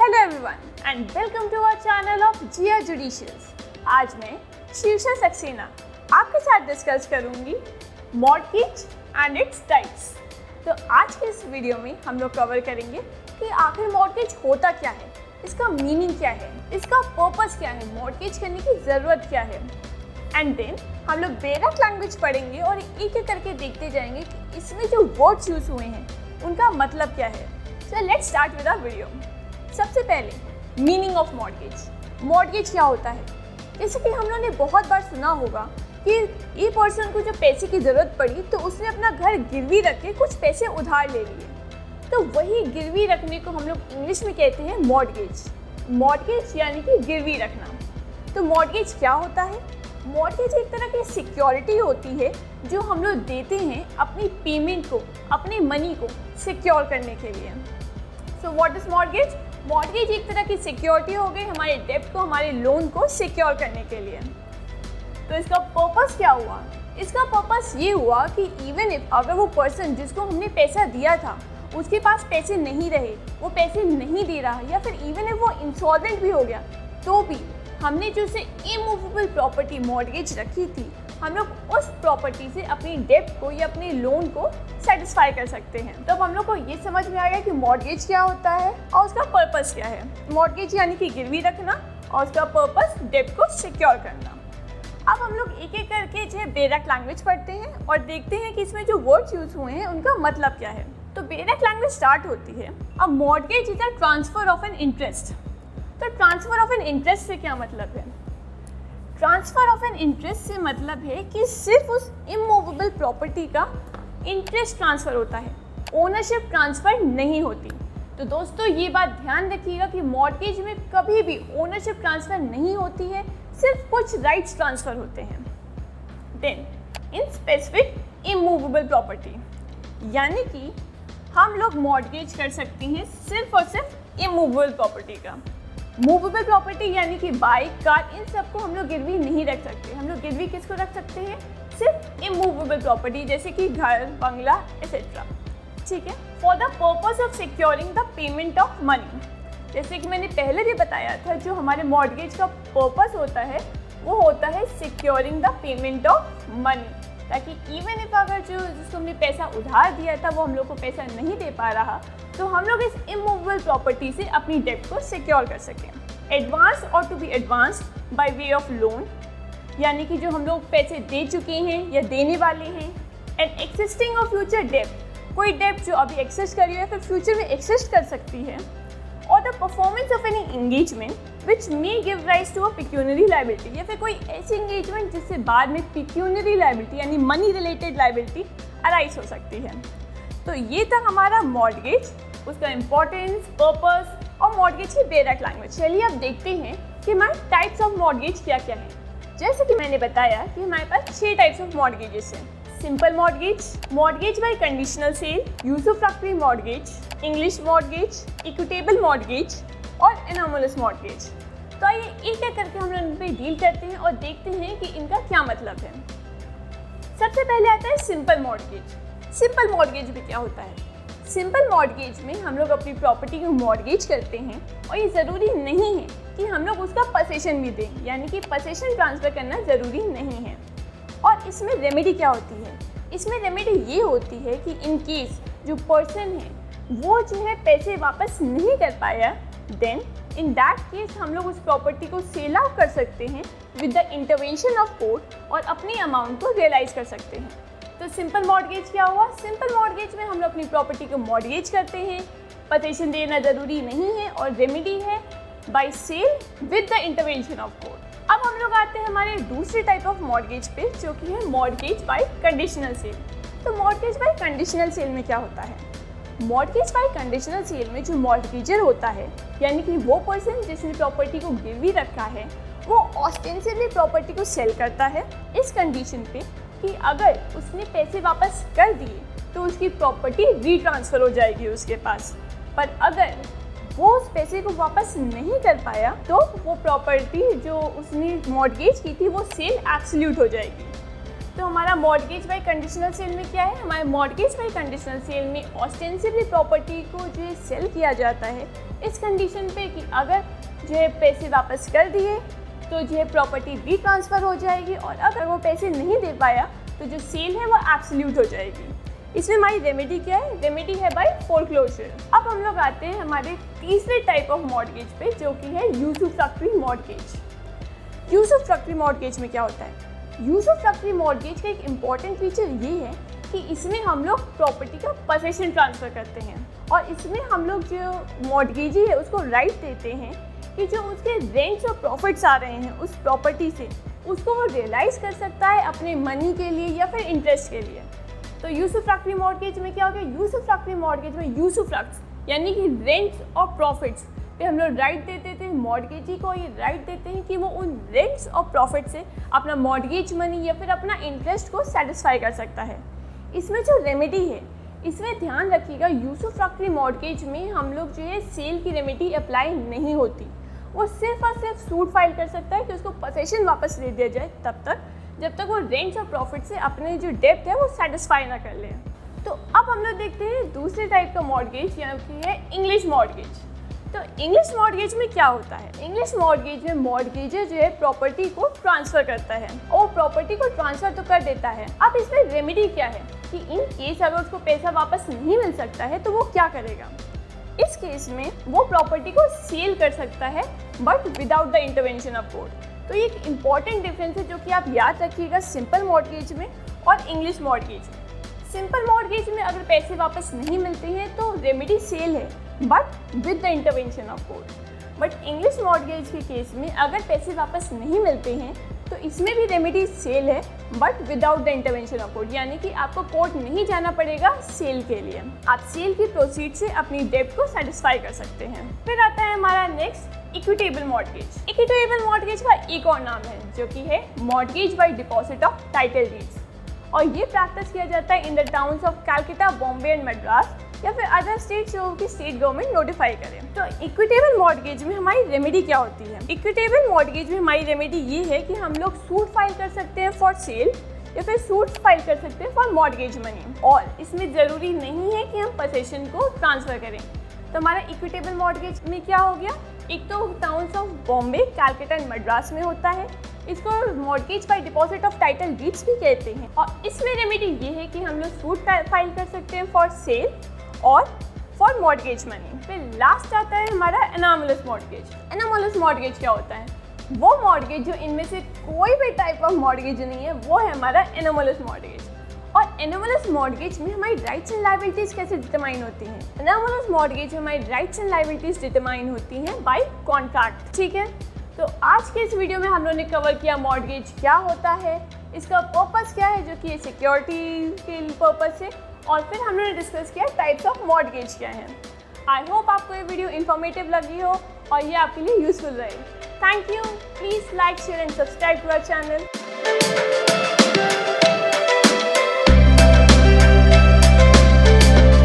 Hello everyone and welcome to our channel of Jiya judicious. आज मैं शीर्षा सक्सेना आपके साथ डिस्कस करूंगी मॉर्गेज एंड इट्स टाइप्स। तो आज के इस वीडियो में हम लोग कवर करेंगे कि आखिर मॉर्गेज होता क्या है, इसका मीनिंग क्या है, इसका पर्पस क्या है, मॉर्गेज करने की ज़रूरत क्या है। एंड देन हम लोग बेरक लैंग्वेज पढ़ेंगे और एक एक करके देखते जाएंगे कि इसमें जो वर्ड्स यूज़ हुए हैं उनका मतलब क्या है। So let's start with our video. सबसे पहले मीनिंग ऑफ मॉर्गेज। मॉर्गेज क्या होता है? जैसे कि हम लोगों ने बहुत बार सुना होगा कि ये पर्सन को जो पैसे की ज़रूरत पड़ी तो उसने अपना घर गिरवी रख के कुछ पैसे उधार ले लिए, तो वही गिरवी रखने को हम लोग इंग्लिश में कहते हैं मॉर्गेज। मॉर्गेज यानी कि गिरवी रखना। तो मॉर्गेज क्या होता है? मॉर्गेज एक तरह की सिक्योरिटी होती है जो हम लोग देते हैं अपनी पेमेंट को, अपने मनी को सिक्योर करने के लिए। So what is mortgage? Mortgage एक तरह की सिक्योरिटी हो गई हमारे डेब्ट को, हमारे लोन को सिक्योर करने के लिए। तो इसका पर्पस क्या हुआ? इसका पर्पस ये हुआ कि इवन इफ अगर वो पर्सन जिसको हमने पैसा दिया था उसके पास पैसे नहीं रहे, वो पैसे नहीं दे रहा, या फिर इवन इफ वो इंसॉल्वेंट भी हो गया, तो भी हमने जो उसे इमूवेबल प्रॉपर्टी मॉर्गेज रखी थी, हम लोग उस प्रॉपर्टी से अपनी डेब्ट को या अपने लोन को सेटिस्फाई कर सकते हैं। तो अब हम लोग को ये समझ में आ गया कि मॉर्गेज क्या होता है और उसका पर्पस क्या है। मॉर्गेज यानी कि गिरवी रखना और उसका पर्पस डेब्ट को सिक्योर करना। अब हम लोग एक एक करके जो है बेरक लैंग्वेज पढ़ते हैं और देखते हैं कि इसमें जो वर्ड्स यूज हुए हैं उनका मतलब क्या है। तो बेरक लैंग्वेज स्टार्ट होती है, अब mortgage is a transfer of an interest. तो ट्रांसफर ऑफ एन इंटरेस्ट से क्या मतलब है? ट्रांसफर ऑफ एन इंटरेस्ट से मतलब है कि सिर्फ उस इमूवेबल प्रॉपर्टी का इंटरेस्ट ट्रांसफर होता है, ओनरशिप ट्रांसफर नहीं होती। तो दोस्तों ये बात ध्यान रखिएगा कि मॉर्गेज में कभी भी ओनरशिप ट्रांसफर नहीं होती है, सिर्फ कुछ राइट्स ट्रांसफर होते हैं। Then in specific immovable property, यानी कि हम लोग मॉर्गेज कर सकते हैं सिर्फ और सिर्फ इमूवेबल प्रॉपर्टी का। मूवेबल प्रॉपर्टी यानी कि बाइक, कार, इन सबको हम लोग गिरवी नहीं रख सकते। हम लोग गिरवी किसको रख सकते हैं? सिर्फ इमूवेबल प्रॉपर्टी जैसे कि घर, बंगला एक्सेट्रा। ठीक है, for the purpose of securing the payment of money. जैसे कि मैंने पहले भी बताया था, जो हमारे मॉर्गेज का पर्पस होता है वो होता है securing the payment of money, ताकि इवन इफ अगर जिसको हमने पैसा उधार दिया था वो हम लोग को पैसा नहीं दे पा रहा, तो हम लोग इस इमूवेबल प्रॉपर्टी से अपनी डेब्ट को सिक्योर कर सकें। एडवांस और to be advanced by way of loan, यानी कि जो हम लोग पैसे दे चुके हैं या देने वाले हैं। एंड एक्सिस्टिंग और फ्यूचर डेब्ट, कोई डेब्ट जो अभी एक्सिस्ट कर रही है या फिर फ्यूचर में एक्सिस्ट कर सकती है। और the performance of any engagement which may give rise to a pecuniary liability, या फिर कोई ऐसी एंगेजमेंट जिससे बाद में पिक्यूनरी लायबिलिटी यानी मनी रिलेटेड लायबिलिटी अराइज हो सकती है। तो ये था हमारा मॉर्गेज, उसका इम्पोर्टेंस, पर्पस और मॉर्गेज की बेरक लैंग्वेज। चलिए अब देखते हैं कि हमारे टाइप्स ऑफ मॉर्गेज क्या क्या है। जैसे कि मैंने बताया कि हमारे पास 6 टाइप्स ऑफ मॉर्गेजेस हैं। Simple mortgage, mortgage by conditional sale, usufructuary mortgage, English mortgage, equitable mortgage और एनोमलस मॉर्गेज। तो आइए एक एक करके हम लोग इन पर डील करते हैं और देखते हैं कि इनका क्या मतलब है। सबसे पहले आता है सिंपल मॉर्गेज। सिंपल मॉर्गेज भी क्या होता है? सिंपल मॉर्गेज में हम लोग अपनी प्रॉपर्टी को मॉर्गेज करते हैं और ये ज़रूरी नहीं है कि हम लोग उसका पसेशन भी दें, यानी कि पसेशन ट्रांसफ़र करना ज़रूरी नहीं है। और इसमें रेमेडी क्या होती है? इसमें रेमेडी ये होती है कि इन केस जो पर्सन है वो जो है पैसे वापस नहीं कर पाया, देन इन दैट केस हम लोग उस प्रॉपर्टी को सेल आउट कर सकते हैं with the intervention of court और अपनी अमाउंट को रियलाइज़ कर सकते हैं। तो सिंपल मॉर्गेज क्या हुआ? सिंपल मॉर्गेज में हम लोग अपनी प्रॉपर्टी को मॉर्गेज करते हैं, पसेशन देना ज़रूरी नहीं है, और रेमेडी है by sale with the intervention of court. अब हम लोग आते हैं हमारे दूसरे टाइप ऑफ मॉर्गेज पे, जो कि है मॉर्गेज बाय कंडीशनल सेल। तो मॉर्गेज बाय कंडीशनल सेल में क्या होता है? मॉर्गेज बाय कंडीशनल सेल में जो मॉर्गेजर होता है, यानी कि वो पर्सन जिसने प्रॉपर्टी को गिरवी रखा है, वो ऑस्टेंसिवली प्रॉपर्टी को सेल करता है इस कंडीशन पे कि अगर उसने पैसे वापस कर दिए तो उसकी प्रॉपर्टी रीट्रांसफ़र हो जाएगी उसके पास। पर अगर वो उस पैसे को वापस नहीं कर पाया तो वो प्रॉपर्टी जो उसने मॉर्गेज की थी वो सेल एब्सोल्यूट हो जाएगी। तो हमारा मॉर्गेज बाय कंडीशनल सेल में क्या है, हमारे मॉर्गेज बाय कंडीशनल सेल में ऑस्टेंसिवली प्रॉपर्टी को जो है सेल किया जाता है इस कंडीशन पे कि अगर जो है पैसे वापस कर दिए तो जो है प्रॉपर्टी भी ट्रांसफ़र हो जाएगी, और अगर वो पैसे नहीं दे पाया तो जो सेल है वो एब्सोल्यूट हो जाएगी। इसमें हमारी रेमेडी क्या है, रेमेडी है बाय फोरक्लोजर। अब हम लोग आते हैं हमारे तीसरे टाइप ऑफ मॉर्गेज पे, जो कि है यूसुफ्रक्टरी मॉर्गेज। यूसुफ्रक्टरी मॉर्गेज में क्या होता है, यूसुफ्रक्टरी मॉर्गेज का एक इम्पॉर्टेंट फीचर ये है कि इसमें हम लोग प्रॉपर्टी का पोसेशन ट्रांसफ़र करते हैं, और इसमें हम लोग जो मॉर्गेजी है उसको राइट देते हैं कि जो उसके रेंट्स और प्रॉफिट्स आ रहे हैं उस प्रॉपर्टी से, उसको वो रियलाइज़ कर सकता है अपने मनी के लिए या फिर इंटरेस्ट के लिए। तो यूसुफ्रक्टरी मॉर्गेज में क्या हो गया, यूसुफ्रक्टरी मॉर्गेज में यूसुफ्रक्ट्स यानी कि रेंट्स और प्रॉफिट्स पे हम लोग राइट दे देते हैं, मॉर्गेजी को ये राइट देते हैं कि वो उन रेंट्स और प्रॉफिट से अपना मॉर्गेज मनी या फिर अपना इंटरेस्ट को सेटिस्फाई कर सकता है। इसमें जो रेमेडी है इसमें ध्यान रखिएगा, यूसुफ्रक्टरी मॉर्गेज में हम लोग जो है सेल की रेमेडी अप्लाई नहीं होती, वो सिर्फ और सिर्फ सूट फाइल कर सकता है कि उसको पोसेशन वापस दे दिया जाए तब तक जब तक वो रेंट्स और प्रॉफिट से अपने जो डेप्ट है वो सेटिस्फाई ना कर ले। तो अब हम लोग देखते हैं दूसरे टाइप का मॉर्गेज, यानी कि है इंग्लिश मॉर्गेज। तो इंग्लिश मॉर्गेज में क्या होता है, इंग्लिश मॉर्गेज में मॉर्गेजर जो है प्रॉपर्टी को ट्रांसफ़र करता है और प्रॉपर्टी को ट्रांसफ़र तो कर देता है। अब इसमें रेमेडी क्या है कि इन केस अगर उसको पैसा वापस नहीं मिल सकता है तो वो क्या करेगा, इस केस में वो प्रॉपर्टी को सेल कर सकता है but without the intervention of court. तो ये एक इम्पॉर्टेंट डिफरेंस है जो कि आप याद रखिएगा सिंपल मॉर्गेज में और इंग्लिश मॉर्गेज में। सिंपल मॉर्गेज में अगर पैसे वापस नहीं मिलते हैं तो रेमेडी सेल है but with the intervention of court. But English mortgage के केस में अगर पैसे वापस नहीं मिलते हैं तो इसमें भी रेमेडी सेल है but without the intervention of court, यानी कि आपको कोर्ट नहीं जाना पड़ेगा सेल के लिए, आप सेल की प्रोसीड से अपनी डेब्ट को सेटिस्फाई कर सकते हैं। फिर आता है हमारा next equitable mortgage. Equitable mortgage का एक और नाम है जो कि है mortgage bye deposit of title deeds, और ये प्रैक्टिस किया जाता है in the towns of Calcutta, Bombay and Madras या फिर अदर स्टेट जो कि स्टेट गवर्नमेंट नोटिफाई करे। तो इक्विटेबल मॉर्गेज में हमारी रेमेडी क्या होती है, इक्विटेबल मॉर्गेज में हमारी रेमेडी ये है कि हम लोग सूट फाइल कर सकते हैं फॉर सेल या फिर सूट फाइल कर सकते हैं फॉर मॉर्गेज मनी, और इसमें ज़रूरी नहीं है कि हम पोसेशन को ट्रांसफ़र करें। तो हमारा इक्विटेबल मॉर्गेज में क्या हो गया, एक तो towns of Bombay, Calcutta and Madras में होता है, इसको mortgage bye deposit of title deeds भी कहते हैं, और इसमें रेमेडी ये है कि हम लोग सूट फाइल कर सकते हैं फॉर सेल और फॉर मॉर्गेज मनी। फिर लास्ट आता है हमारा एनामलस मॉर्गेज। एनामलस मॉर्गेज क्या होता है, वो मॉर्गेज जो इनमें से कोई भी टाइप ऑफ मॉर्गेज नहीं है वो है हमारा एनामलस मॉर्गेज। और एनामलस मॉर्गेज में हमारी राइट्स एंड लायबिलिटीज़ कैसे डिटरमाइन होती हैं, एनामलस मॉर्गेज में हमारी राइट्स एंड लायबिलिटीज़ डिटरमाइन होती हैं बाय कॉन्ट्रैक्ट। ठीक है, तो आज के इस वीडियो में हम लोगों ने कवर किया मॉर्गेज क्या होता है, इसका पर्पस क्या है जो कि सिक्योरिटी के पर्पस से, और फिर हम लोगों ने डिस्कस किया टाइप्स ऑफ मॉर्गेज क्या हैं। आई होप आपको ये वीडियो इन्फॉर्मेटिव लगी हो और ये आपके लिए यूजफुल रहे। Thank you, please like, share and subscribe to our channel.